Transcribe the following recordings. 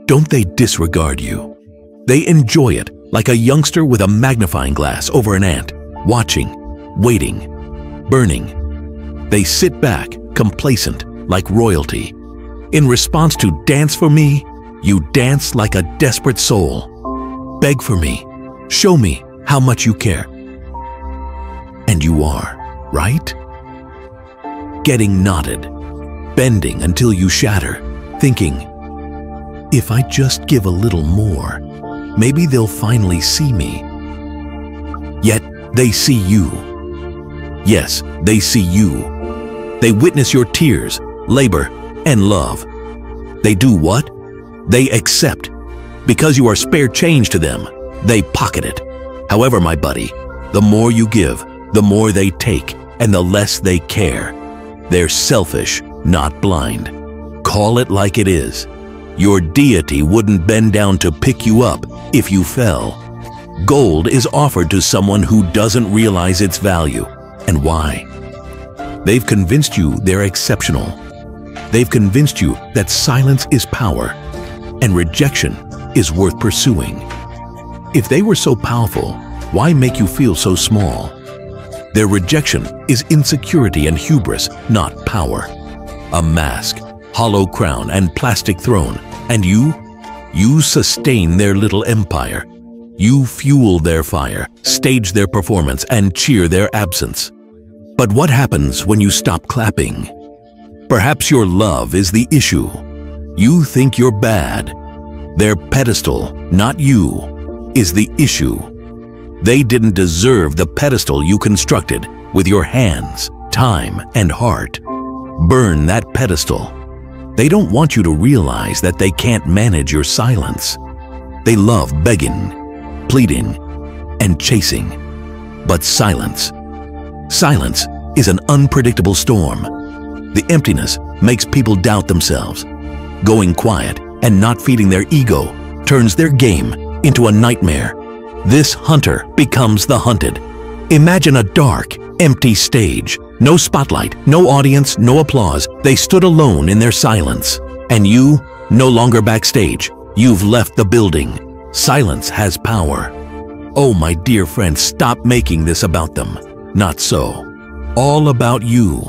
Don't they disregard you? They enjoy it like a youngster with a magnifying glass over an ant, watching, waiting, burning. They sit back, complacent, like royalty. In response to "dance for me," you dance like a desperate soul. Beg for me, show me how much you care. And you are, right? Getting knotted, bending until you shatter, thinking, if I just give a little more, maybe they'll finally see me. Yet they see you. Yes, they see you. They witness your tears, labor, and love. They do what? They accept. Because you are spare change to them, they pocket it. However, my buddy, the more you give, the more they take, and the less they care. They're selfish, not blind. Call it like it is. Your deity wouldn't bend down to pick you up if you fell. Gold is offered to someone who doesn't realize its value. And why? They've convinced you they're exceptional. They've convinced you that silence is power and rejection is worth pursuing. If they were so powerful, why make you feel so small? Their rejection is insecurity and hubris, not power. A mask, hollow crown, and plastic throne, and you sustain their little empire. You fuel their fire, stage their performance, and cheer their absence. But what happens when you stop clapping? Perhaps your love is the issue. You think you're bad. Their pedestal, not you, is the issue. They didn't deserve the pedestal you constructed with your hands, time, and heart. Burn that pedestal. They don't want you to realize that they can't manage your silence. They love begging, pleading, and chasing. But silence is an unpredictable storm. The emptiness makes people doubt themselves. Going quiet and not feeding their ego turns their game into a nightmare. This hunter becomes the hunted. Imagine a dark, empty stage. No spotlight, no audience, no applause. They stood alone in their silence. And you, no longer backstage. You've left the building. Silence has power. Oh, my dear friend, stop making this about them. Not so. All about you.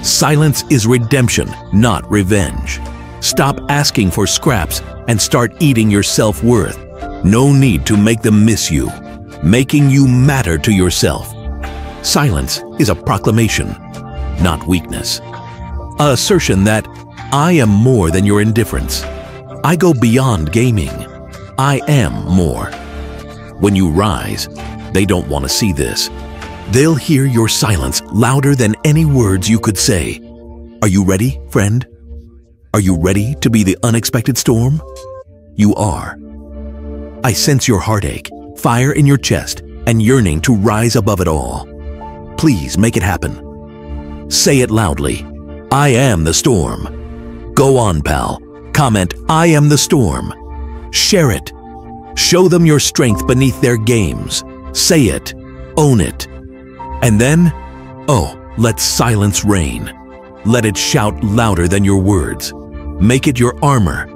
Silence is redemption, not revenge. Stop asking for scraps and start eating your self-worth. No need to make them miss you. Making you matter to yourself. Silence is a proclamation, not weakness. An assertion that I am more than your indifference. I go beyond gaming. I am more. When you rise, they don't want to see this. They'll hear your silence louder than any words you could say. Are you ready, friend? Are you ready to be the unexpected storm? You are. I sense your heartache, fire in your chest, and yearning to rise above it all. Please make it happen. Say it loudly. I am the storm. Go on, pal. Comment, I am the storm. Share it. Show them your strength beneath their games. Say it. Own it. And then, let silence reign. Let it shout louder than your words. Make it your armor,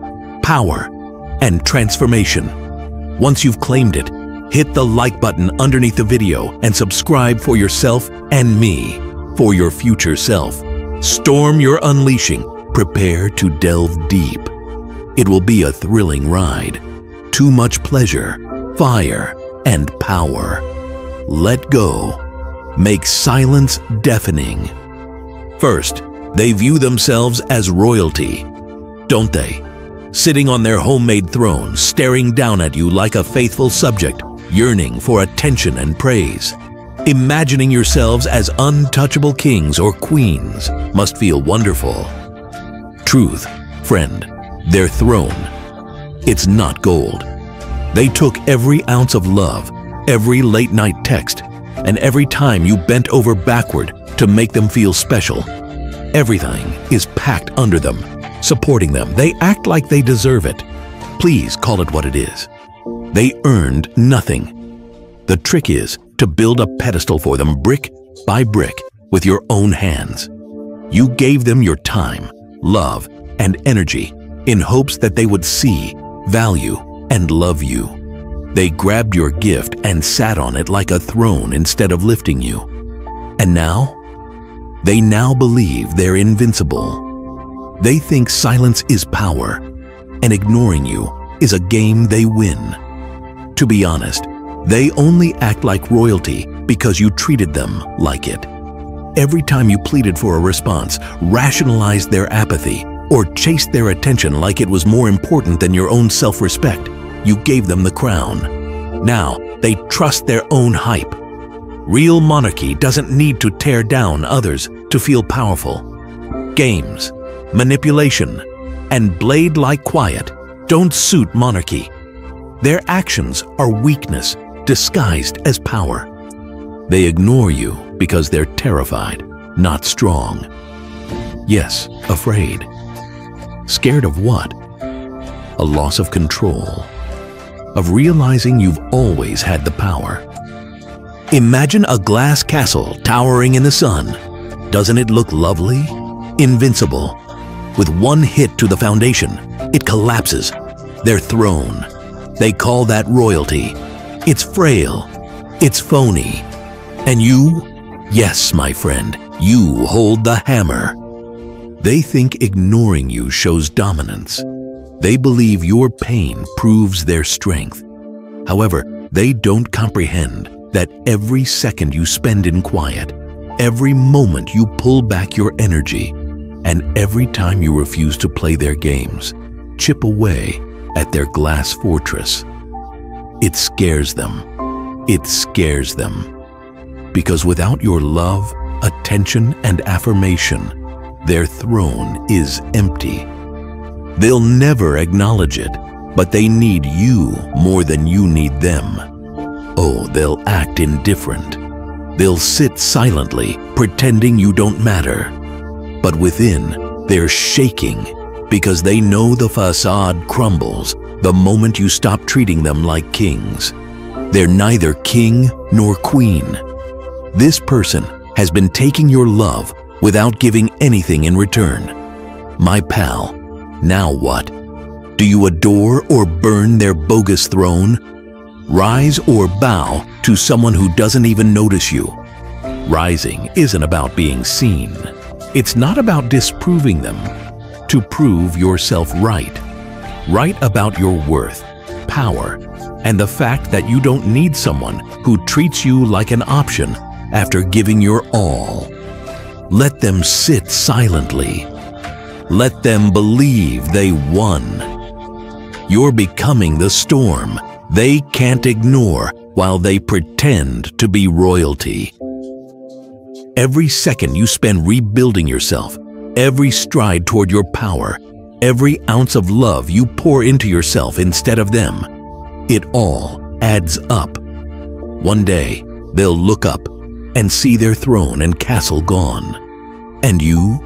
power, and transformation. Once you've claimed it, hit the like button underneath the video and subscribe for yourself and me, for your future self. Storm your unleashing. Prepare to delve deep. It will be a thrilling ride. Too much pleasure, fire, and power. Let go. Make silence deafening. First, they view themselves as royalty, don't they? Sitting on their homemade throne, staring down at you like a faithful subject, yearning for attention and praise. Imagining yourselves as untouchable kings or queens must feel wonderful. Truth, friend, their throne. It's not gold. They took every ounce of love, every late-night text, and every time you bent over backward to make them feel special. Everything is packed under them, supporting them. They act like they deserve it. Please call it what it is. They earned nothing. The trick is to build a pedestal for them brick by brick with your own hands. You gave them your time, love, and energy in hopes that they would see, value, and love you. They grabbed your gift and sat on it like a throne instead of lifting you. And now? They now believe they're invincible. They think silence is power, and ignoring you is a game they win. To be honest, they only act like royalty because you treated them like it. Every time you pleaded for a response, rationalized their apathy, or chased their attention like it was more important than your own self-respect, you gave them the crown. Now, they trust their own hype. Real monarchy doesn't need to tear down others to feel powerful. Games, manipulation, and blade-like quiet don't suit monarchy. Their actions are weakness disguised as power. They ignore you because they're terrified, not strong. Yes, afraid. Scared of what? A loss of control. Of realizing you've always had the power. Imagine a glass castle towering in the sun. Doesn't it look lovely? Invincible. With one hit to the foundation, it collapses. Their throne. They call that royalty. It's frail. It's phony. And you? Yes, my friend, you hold the hammer. They think ignoring you shows dominance. They believe your pain proves their strength. However, they don't comprehend that every second you spend in quiet, every moment you pull back your energy, and every time you refuse to play their games, chip away at their glass fortress. It scares them. It scares them. Because without your love, attention, and affirmation, their throne is empty. They'll never acknowledge it, but they need you more than you need them. Oh, they'll act indifferent. They'll sit silently, pretending you don't matter. But within, they're shaking because they know the facade crumbles the moment you stop treating them like kings. They're neither king nor queen. This person has been taking your love without giving anything in return. My pal, now what? Do you adore or burn their bogus throne? Rise or bow to someone who doesn't even notice you. Rising isn't about being seen. It's not about disproving them. To prove yourself right. Right about your worth, power, and the fact that you don't need someone who treats you like an option after giving your all. Let them sit silently. Let them believe they won. You're becoming the storm they can't ignore while they pretend to be royalty. Every second you spend rebuilding yourself, every stride toward your power, every ounce of love you pour into yourself instead of them, it all adds up. One day, they'll look up and see their throne and castle gone. And you?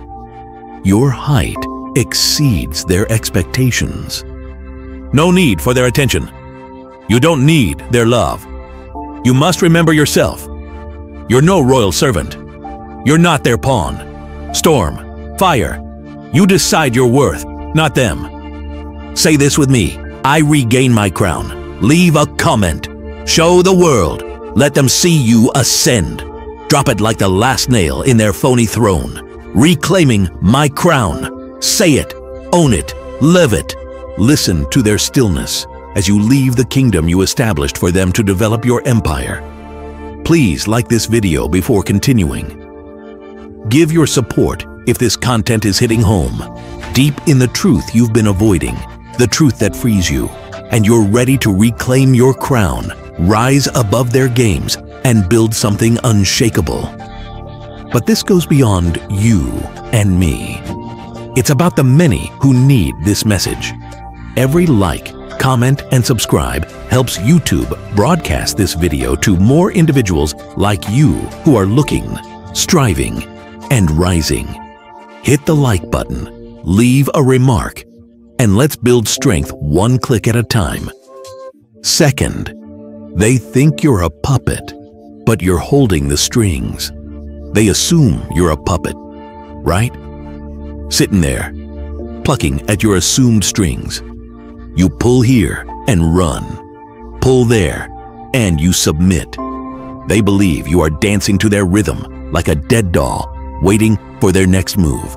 Your height exceeds their expectations. No need for their attention. You don't need their love. You must remember yourself. You're no royal servant. You're not their pawn. Storm, fire, you decide your worth, not them. Say this with me. I regain my crown. Leave a comment. Show the world. Let them see you ascend. Drop it like the last nail in their phony throne. Reclaiming my crown. Say it. Own it. Live it. Listen to their stillness as you leave the kingdom you established for them to develop your empire. Please like this video before continuing. Give your support if this content is hitting home, deep in the truth you've been avoiding, the truth that frees you, and you're ready to reclaim your crown, rise above their games, and build something unshakable. But this goes beyond you and me. It's about the many who need this message. Every like, comment, and subscribe helps YouTube broadcast this video to more individuals like you who are looking, striving, and rising. Hit the like button, leave a remark, and let's build strength one click at a time. Second, they think you're a puppet, but you're holding the strings. They assume you're a puppet, right? Sitting there, plucking at your assumed strings. You pull here and run. Pull there and you submit. They believe you are dancing to their rhythm like a dead doll, waiting for their next move.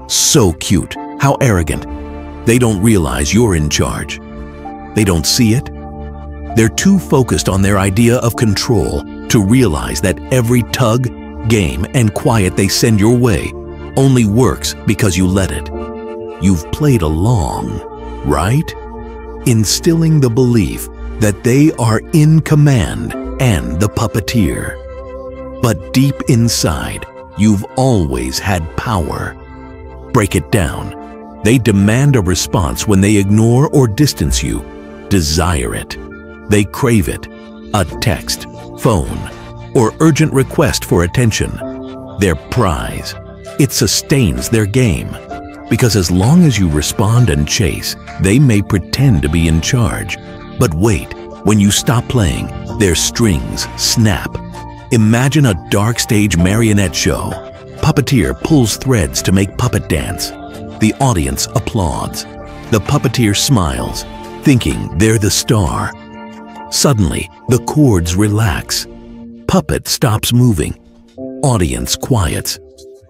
So cute, how arrogant. They don't realize you're in charge. They don't see it. They're too focused on their idea of control to realize that every tug, game, and quiet they send your way only works because you let it. You've played along, right? Instilling the belief that they are in command and the puppeteer. But deep inside, you've always had power. Break it down. They demand a response when they ignore or distance you, desire it. They crave it, a text, phone, or urgent request for attention. Their prize. It sustains their game. Because as long as you respond and chase, they may pretend to be in charge. But wait, when you stop playing, their strings snap. Imagine a dark stage marionette show. Puppeteer pulls threads to make puppet dance. The audience applauds. The puppeteer smiles, thinking they're the star. Suddenly, the chords relax. Puppet stops moving. Audience quiets.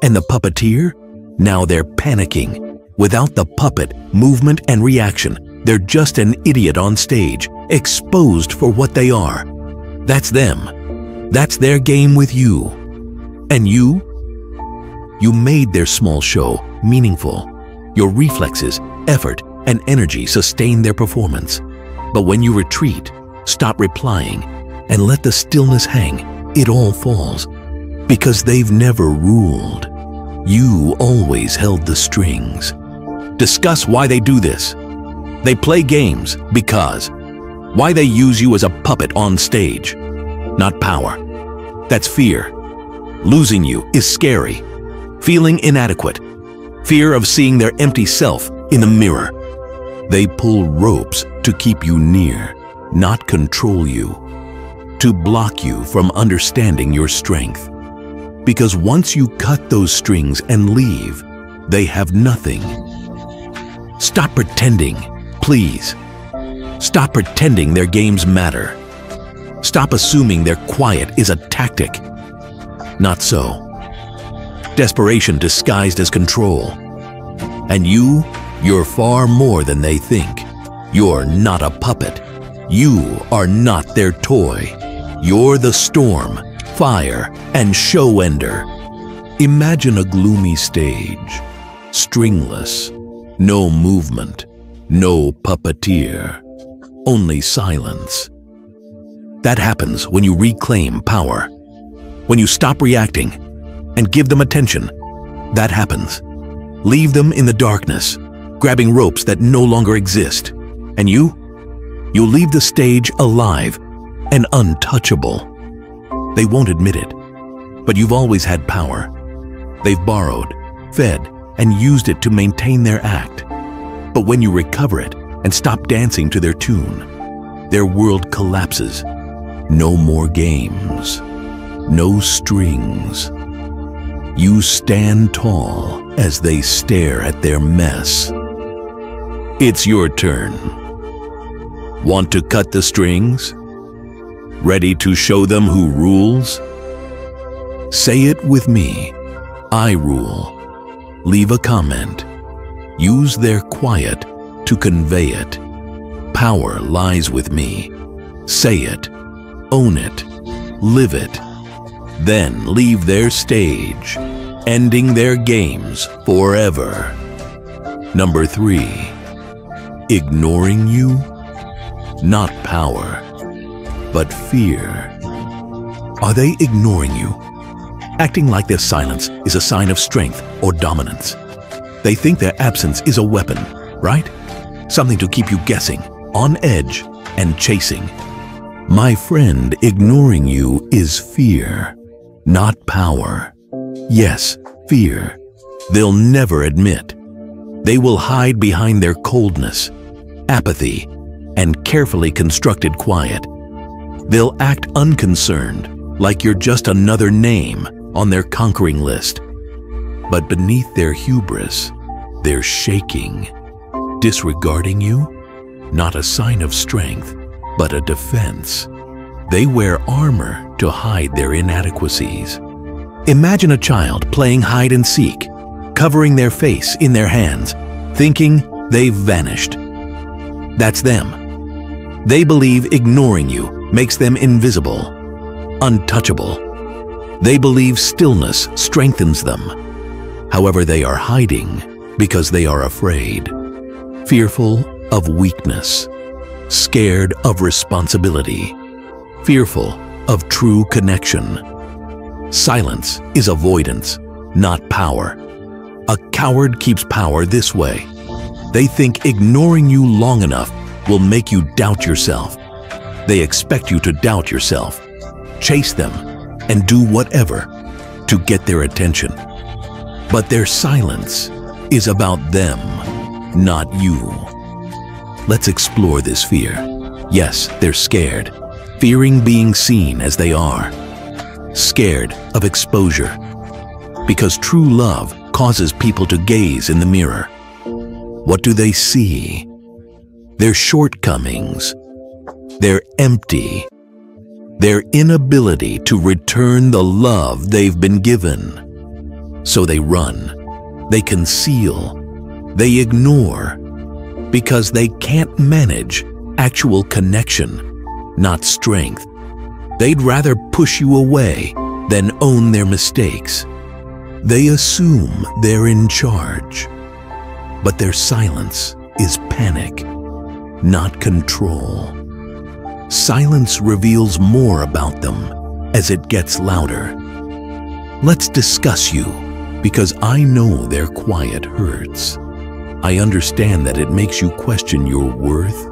And the puppeteer? Now they're panicking. Without the puppet, movement and reaction, they're just an idiot on stage, exposed for what they are. That's them. That's their game with you. And you? You made their small show meaningful. Your reflexes, effort, and energy sustain their performance. But when you retreat, stop replying, and let the stillness hang, it all falls. Because they've never ruled. You always held the strings. Discuss why they do this. They play games because. Why they use you as a puppet on stage. Not power. That's fear. Losing you is scary. Feeling inadequate. Fear of seeing their empty self in the mirror. They pull ropes to keep you near, not control you. To block you from understanding your strength. Because once you cut those strings and leave, they have nothing. Stop pretending, please. Stop pretending their games matter. Stop assuming their quiet is a tactic. Not so. Desperation disguised as control. And you're far more than they think. You're not a puppet. You are not their toy. You're the storm, fire, and show ender. Imagine a gloomy stage, stringless, no movement, no puppeteer, only silence. That happens when you reclaim power. When you stop reacting and give them attention, that happens. Leave them in the darkness, grabbing ropes that no longer exist. And you leave the stage alive and untouchable. They won't admit it, but you've always had power. They've borrowed, fed, and used it to maintain their act. But when you recover it and stop dancing to their tune, their world collapses. No more games, no strings. You stand tall as they stare at their mess. It's your turn. Want to cut the strings? Ready to show them who rules? Say it with me. I rule. Leave a comment. Use their quiet to convey it. Power lies with me. Say it. Own it. Live it. Then leave their stage, ending their games forever. Number 3. Ignoring you? Not power, but fear. Are they ignoring you? Acting like their silence is a sign of strength or dominance. They think their absence is a weapon, right? Something to keep you guessing, on edge, and chasing. My friend, ignoring you is fear, not power. Yes, fear. They'll never admit. They will hide behind their coldness, apathy, and carefully constructed quiet. They'll act unconcerned, like you're just another name on their conquering list. But beneath their hubris, they're shaking. Disregarding you? not a sign of strength, but a defense. They wear armor to hide their inadequacies. Imagine a child playing hide and seek, covering their face in their hands, thinking they've vanished. That's them. They believe ignoring you makes them invisible, untouchable. They believe stillness strengthens them. However, they are hiding because they are afraid, fearful of weakness, scared of responsibility, fearful of true connection. Silence is avoidance, not power. A coward keeps power this way. They think ignoring you long enough will make you doubt yourself. They expect you to doubt yourself, chase them, and do whatever to get their attention. But their silence is about them, not you. Let's explore this fear. Yes, they're scared, fearing being seen as they are. Scared of exposure, because true love causes people to gaze in the mirror. What do they see? Their shortcomings, their empty, their inability to return the love they've been given. So they run, they conceal, they ignore, because they can't manage actual connection, not strength. They'd rather push you away than own their mistakes. They assume they're in charge, but their silence is panic, not control. Silence reveals more about them as it gets louder. Let's discuss you, because I know their quiet hurts. I understand that it makes you question your worth,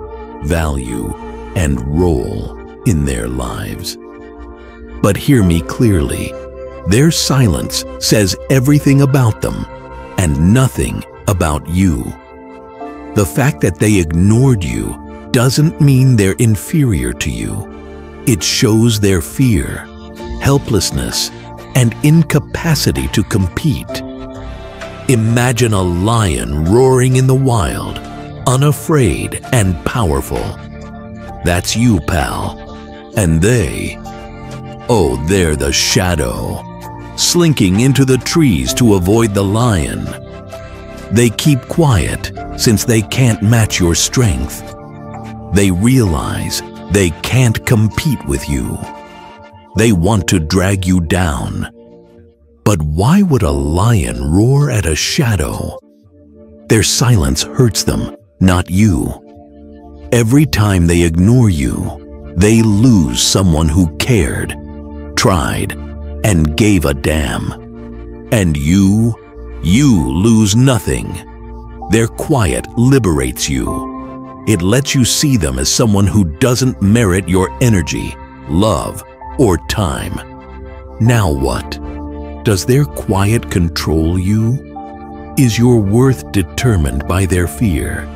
value, and role in their lives. But hear me clearly. Their silence says everything about them and nothing about you. The fact that they ignored you doesn't mean they're inferior to you. It shows their fear, helplessness, and incapacity to compete. Imagine a lion roaring in the wild, unafraid and powerful. That's you, pal. And they're the shadow, slinking into the trees to avoid the lion. They keep quiet since they can't match your strength. They realize they can't compete with you. They want to drag you down. But why would a lion roar at a shadow? Their silence hurts them, not you. Every time they ignore you, they lose someone who cared, tried, and gave a damn. And you lose nothing. Their quiet liberates you. It lets you see them as someone who doesn't merit your energy, love, or time. Now what? Does their quiet control you? Is your worth determined by their fear?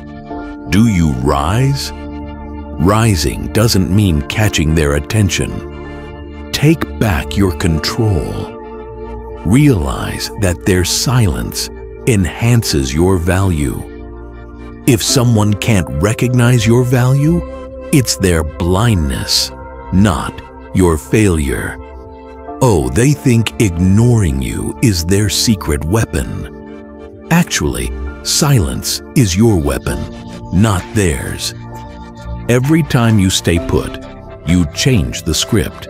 Do you rise? Rising doesn't mean catching their attention. Take back your control. Realize that their silence enhances your value. If someone can't recognize your value, it's their blindness, not your failure. Oh, they think ignoring you is their secret weapon. Actually, silence is your weapon, not theirs. Every time you stay put, you change the script.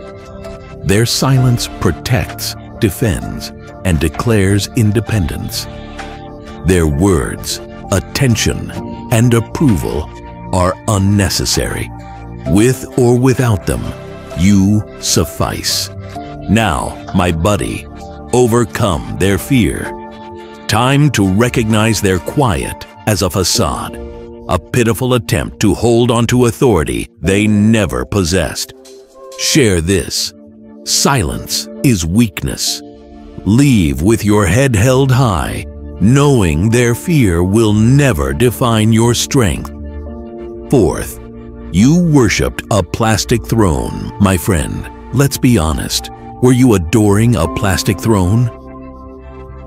Their silence protects, defends, and declares independence. Their words, attention, and approval are unnecessary. With or without them, you suffice. Now, my buddy, overcome their fear. Time to recognize their quiet as a facade, a pitiful attempt to hold onto authority they never possessed. Share this. Silence is weakness. Leave with your head held high, knowing their fear will never define your strength. Fourth, you worshipped a plastic throne, my friend. Let's be honest. Were you adoring a plastic throne?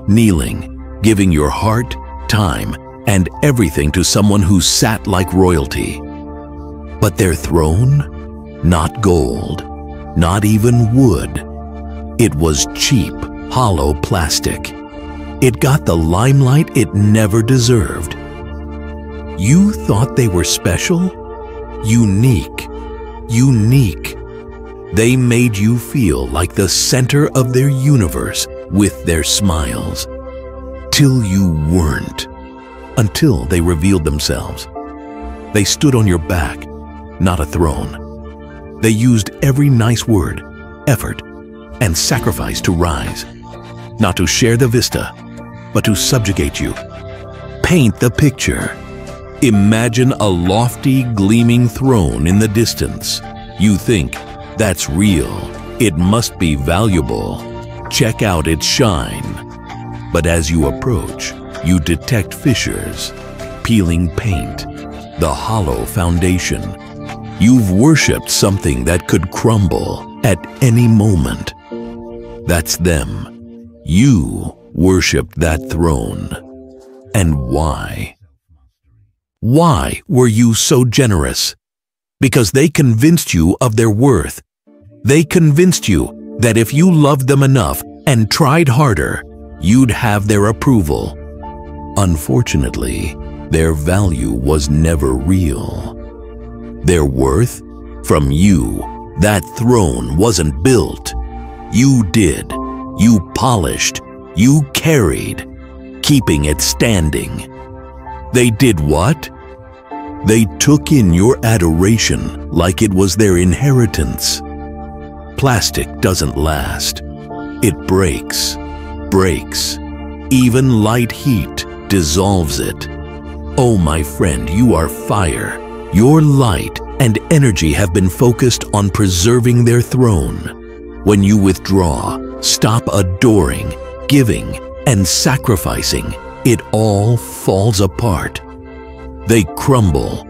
Kneeling, giving your heart, time, and everything to someone who sat like royalty. But their throne? Not gold, not even wood. It was cheap, hollow plastic. It got the limelight it never deserved. You thought they were special? Unique. Unique. They made you feel like the center of their universe with their smiles. Till you weren't. Until they revealed themselves. They stood on your back, not a throne. They used every nice word, effort, and sacrifice to rise. Not to share the vista, but to subjugate you. Paint the picture. Imagine a lofty, gleaming throne in the distance. You think, that's real. It must be valuable. Check out its shine. But as you approach, you detect fissures, peeling paint, the hollow foundation. You've worshipped something that could crumble at any moment. That's them. You worshipped that throne. And why? Why were you so generous? Because they convinced you of their worth. They convinced you that if you loved them enough and tried harder, you'd have their approval. Unfortunately, their value was never real. Their worth? From you, that throne wasn't built. You did. You polished. You carried, keeping it standing. They did what? They took in your adoration like it was their inheritance. Plastic doesn't last. It breaks. Even light heat dissolves it. Oh, my friend, you are fire. Your light and energy have been focused on preserving their throne. When you withdraw, stop adoring, giving, and sacrificing, it all falls apart. They crumble.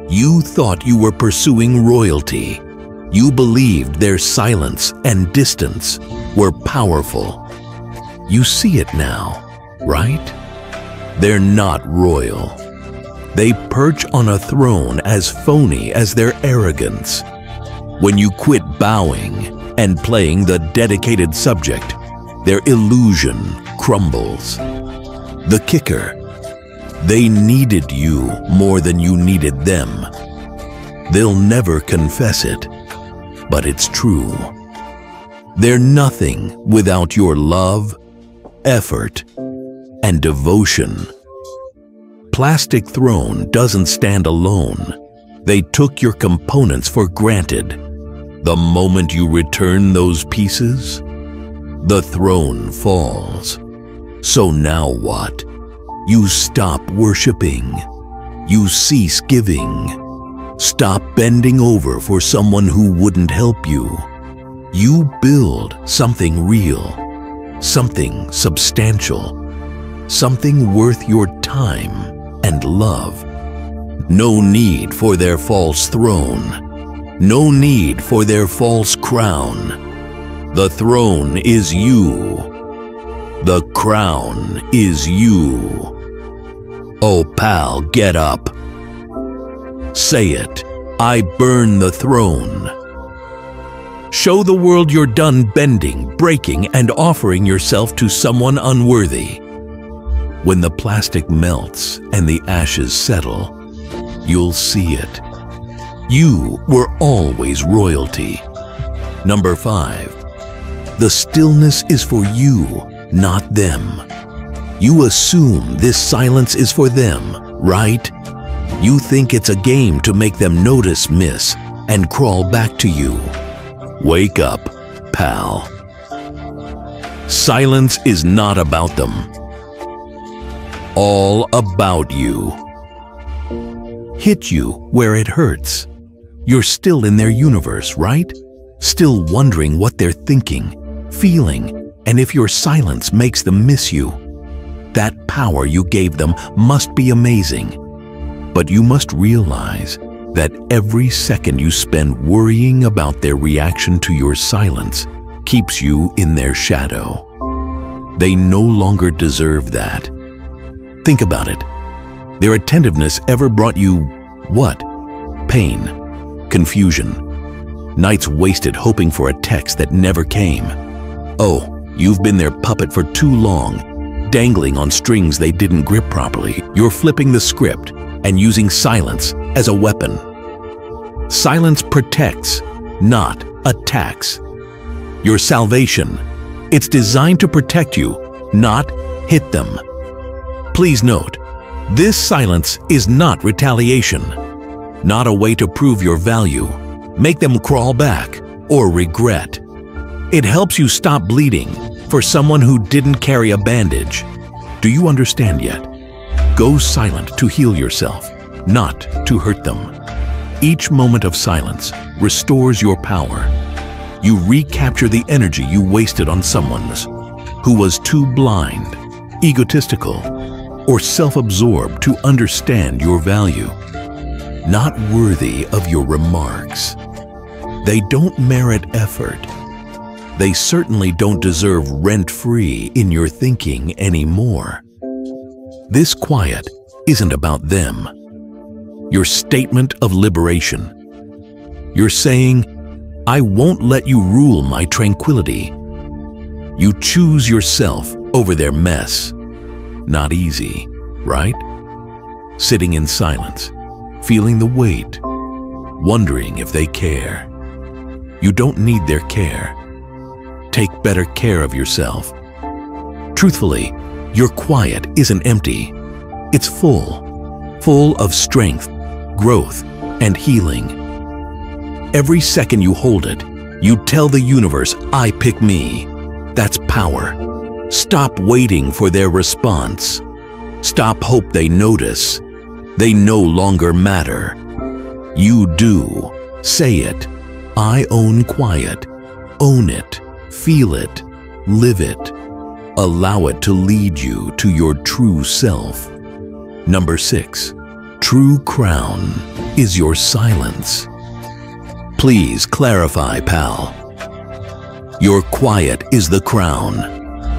You thought you were pursuing royalty. You believed their silence and distance were powerful. You see it now, right? They're not royal. They perch on a throne as phony as their arrogance. When you quit bowing and playing the dedicated subject, their illusion crumbles. The kicker, they needed you more than you needed them. They'll never confess it, but it's true. They're nothing without your love, effort, and devotion. Plastic throne doesn't stand alone. They took your components for granted. The moment you return those pieces, the throne falls. So now what? You stop worshiping. You cease giving. Stop bending over for someone who wouldn't help you. You build something real, something substantial, something worth your time and love. No need for their false throne. No need for their false crown. The throne is you. The crown is you. Oh, pal, get up. Say it. I burn the throne. Show the world you're done bending, breaking, and offering yourself to someone unworthy. When the plastic melts and the ashes settle, you'll see it. You were always royalty. Number 5. The stillness is for you, not them. You assume this silence is for them, right? You think it's a game to make them notice, miss, and crawl back to you. Wake up, pal. Silence is not about them. All about you. Hit you where it hurts. You're still in their universe, right? Still wondering what they're thinking, feeling, and if your silence makes them miss you. That power you gave them must be amazing. But you must realize that every second you spend worrying about their reaction to your silence keeps you in their shadow. They no longer deserve that. Think about it. Their attentiveness ever brought you what? Pain, confusion, nights wasted hoping for a text that never came. Oh, you've been their puppet for too long, dangling on strings they didn't grip properly. You're flipping the script and using silence as a weapon. Silence protects, not attacks. Your salvation, it's designed to protect you, not hit them. Please note, this silence is not retaliation, not a way to prove your value, make them crawl back, or regret. It helps you stop bleeding for someone who didn't carry a bandage. Do you understand yet? Go silent to heal yourself, not to hurt them. Each moment of silence restores your power. You recapture the energy you wasted on someone who was too blind, egotistical, or self-absorbed to understand your value. Not worthy of your remarks. They don't merit effort. They certainly don't deserve rent-free in your thinking anymore. This quiet isn't about them. Your statement of liberation. You're saying, I won't let you rule my tranquility. You choose yourself over their mess. Not easy, right? Sitting in silence, feeling the weight, wondering if they care. You don't need their care. Take better care of yourself. Truthfully, your quiet isn't empty. It's full of strength, growth, and healing. Every second you hold it, you tell the universe, I pick me. That's power. Stop waiting for their response. Stop hope they notice. They no longer matter. You do. Say it. I own quiet. Own it. Feel it. Live it. Allow it to lead you to your true self. Number 6. True crown is your silence. Please clarify, pal. Your quiet is the crown,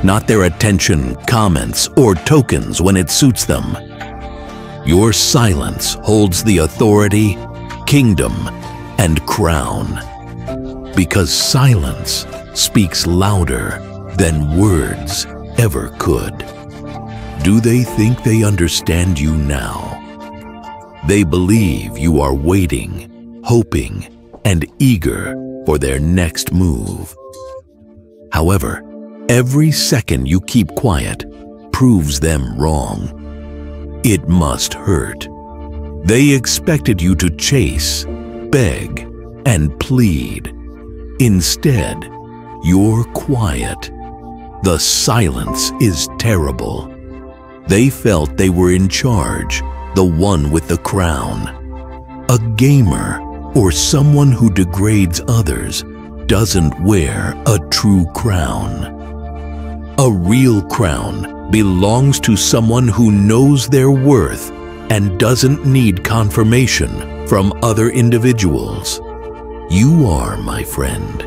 not their attention, comments, or tokens when it suits them. Your silence holds the authority, kingdom, and crown. Because silence speaks louder than words ever could. Do they think they understand you now? They believe you are waiting, hoping, and eager for their next move. However, every second you keep quiet proves them wrong. It must hurt. They expected you to chase, beg, and plead. Instead, you're quiet. The silence is terrible. They felt they were in charge, the one with the crown. A gamer or someone who degrades others doesn't wear a true crown. A real crown belongs to someone who knows their worth and doesn't need confirmation from other individuals. You are, my friend.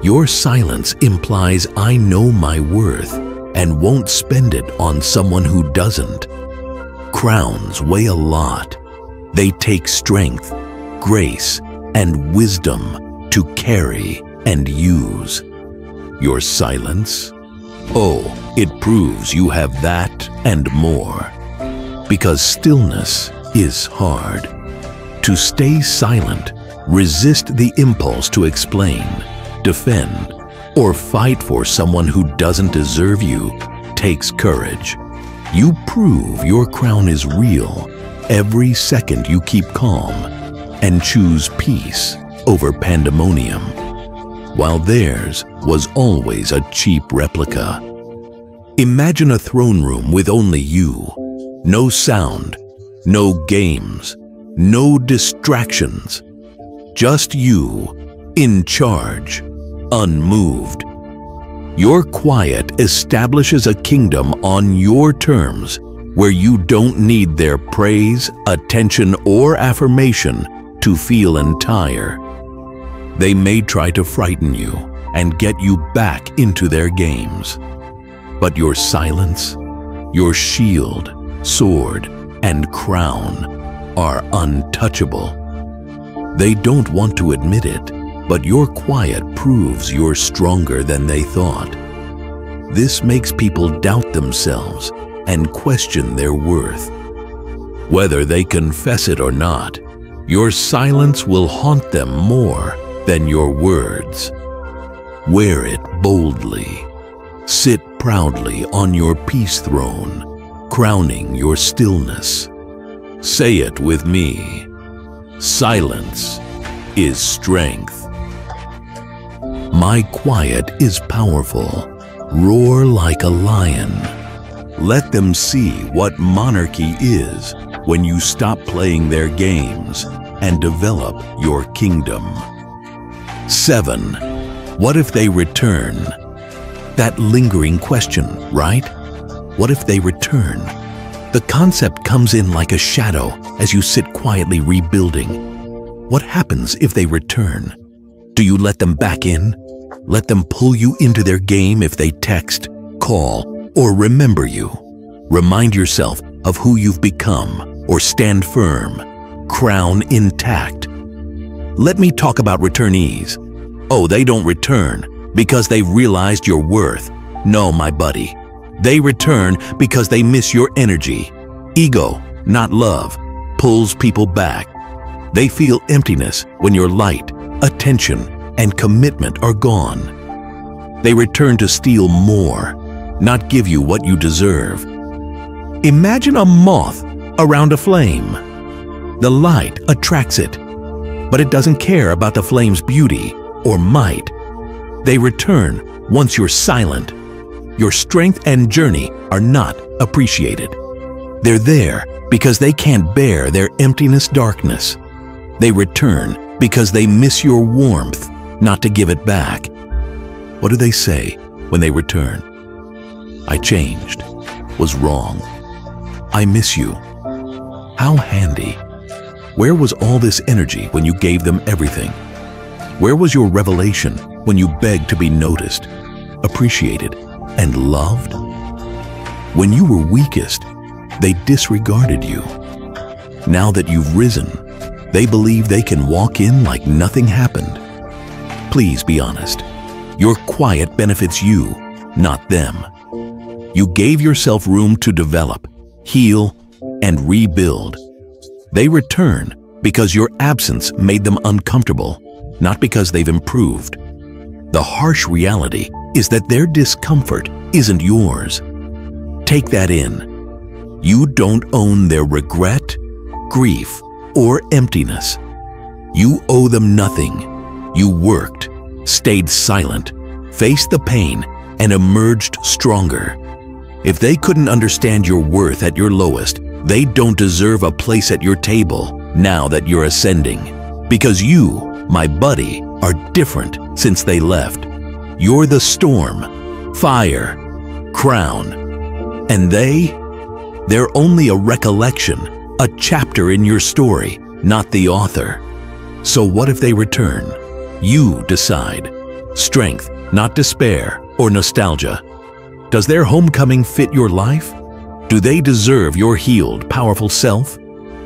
Your silence implies I know my worth and won't spend it on someone who doesn't. Crowns weigh a lot. They take strength, grace, and wisdom to carry and use. Your silence? Oh, it proves you have that and more. Because stillness is hard. To stay silent, resist the impulse to explain, defend, or fight for someone who doesn't deserve you takes courage. You prove your crown is real every second you keep calm and choose peace over pandemonium, while theirs was always a cheap replica. Imagine a throne room with only you. No sound, no games, no distractions. Just you, in charge, unmoved. Your quiet establishes a kingdom on your terms where you don't need their praise, attention, or affirmation to feel entire. They may try to frighten you and get you back into their games. But your silence, your shield, sword, and crown are untouchable. They don't want to admit it, but your quiet proves you're stronger than they thought. This makes people doubt themselves and question their worth. Whether they confess it or not, your silence will haunt them more than your words. Wear it boldly. Sit proudly on your peace throne, crowning your stillness. Say it with me. Silence is strength. My quiet is powerful. Roar like a lion. Let them see what monarchy is when you stop playing their games and develop your kingdom. 7. What if they return? That lingering question, right? What if they return? The concept comes in like a shadow as you sit quietly rebuilding. What happens if they return? Do you let them back in? Let them pull you into their game if they text, call, or remember you. Remind yourself of who you've become or stand firm, crown intact. Let me talk about returnees. Oh, they don't return because they've realized your worth. No, my buddy. They return because they miss your energy. Ego, not love, pulls people back. They feel emptiness when your light, attention, and commitment are gone. They return to steal more, not give you what you deserve. Imagine a moth around a flame. The light attracts it, but it doesn't care about the flame's beauty or might. They return once you're silent. Your strength and journey are not appreciated. They're there because they can't bear their emptiness darkness. They return because they miss your warmth, not to give it back. What do they say when they return? I changed, was wrong. I miss you. How handy. Where was all this energy when you gave them everything? Where was your revelation when you begged to be noticed, appreciated, and loved? When you were weakest, they disregarded you. Now that you've risen, they believe they can walk in like nothing happened. Please be honest. Your quiet benefits you, not them. You gave yourself room to develop, heal, and rebuild. They return because your absence made them uncomfortable, not because they've improved. The harsh reality is that their discomfort isn't yours. Take that in. You don't own their regret, grief, or emptiness. You owe them nothing. You worked, stayed silent, faced the pain, and emerged stronger. If they couldn't understand your worth at your lowest, they don't deserve a place at your table now that you're ascending. Because you, my buddy, are different since they left. You're the storm, fire, crown. And they're only a recollection, a chapter in your story, not the author. So what if they return? You decide. Strength, not despair or nostalgia. Does their homecoming fit your life? Do they deserve your healed, powerful self?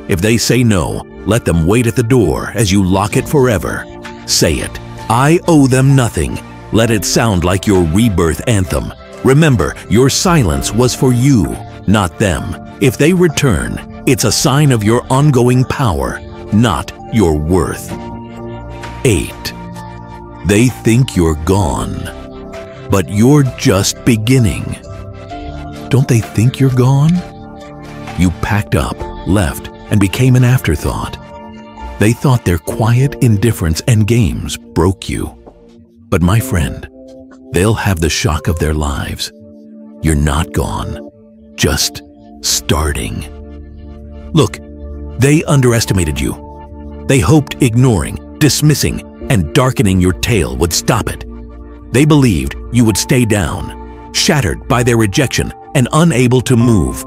If they say no, let them wait at the door as you lock it forever. Say it. I owe them nothing. Let it sound like your rebirth anthem. Remember, your silence was for you, not them. If they return, it's a sign of your ongoing power, not your worth. 8. They think you're gone, but you're just beginning. Don't they think you're gone? You packed up, left, and became an afterthought. They thought their quiet indifference and games broke you. But my friend, they'll have the shock of their lives. You're not gone, just starting. Look, they underestimated you. They hoped ignoring, dismissing, and darkening your tale would stop it. They believed you would stay down, shattered by their rejection and unable to move.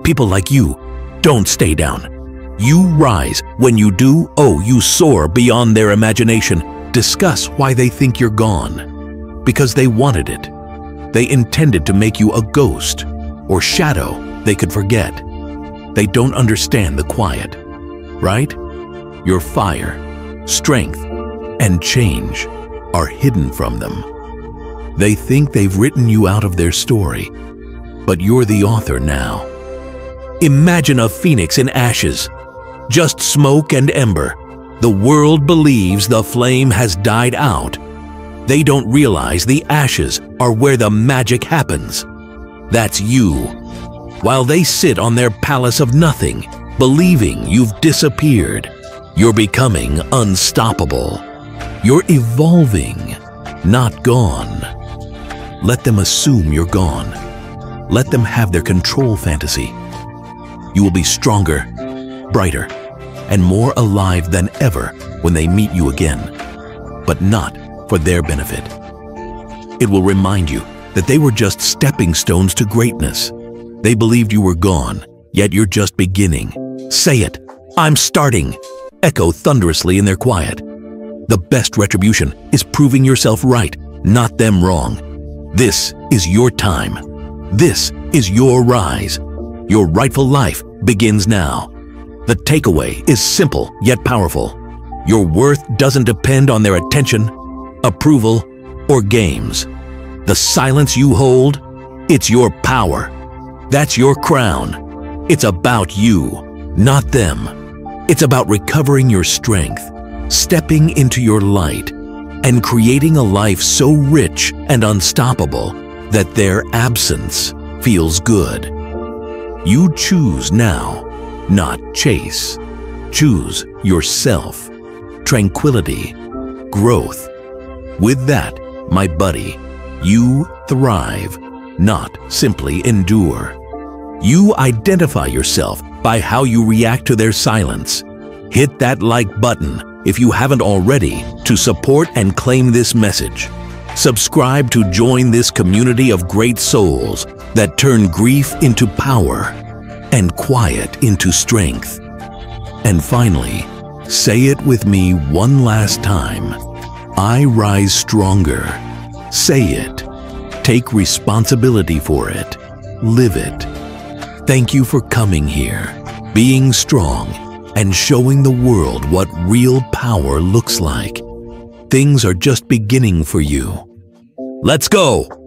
People like you don't stay down. You rise. When you do, you soar beyond their imagination. Discuss why they think you're gone. Because they wanted it. They intended to make you a ghost or shadow they could forget. They don't understand the quiet, right? Your fire, strength, and change are hidden from them. They think they've written you out of their story, but you're the author now. Imagine a phoenix in ashes, just smoke and ember. The world believes the flame has died out. They don't realize the ashes are where the magic happens. That's you. While they sit on their palace of nothing, believing you've disappeared, you're becoming unstoppable. You're evolving, not gone. Let them assume you're gone. Let them have their control fantasy. You will be stronger, brighter, and more alive than ever when they meet you again, but not for their benefit. It will remind you that they were just stepping stones to greatness. They believed you were gone, yet you're just beginning. Say it, I'm starting. Echo thunderously in their quiet. The best retribution is proving yourself right, not them wrong. This is your time. This is your rise. Your rightful life begins now. The takeaway is simple yet powerful. Your worth doesn't depend on their attention, approval, or games. The silence you hold, it's your power. That's your crown. It's about you, not them. It's about recovering your strength, stepping into your light, and creating a life so rich and unstoppable that their absence feels good. You choose now, not chase. Choose yourself, tranquility, growth. With that, my buddy, you thrive, not simply endure. You identify yourself by how you react to their silence. Hit that like button if you haven't already to support and claim this message. Subscribe to join this community of great souls that turn grief into power and quiet into strength. And finally, say it with me one last time. I rise stronger. Say it. Take responsibility for it. Live it. Thank you for coming here, being strong, and showing the world what real power looks like. Things are just beginning for you. Let's go!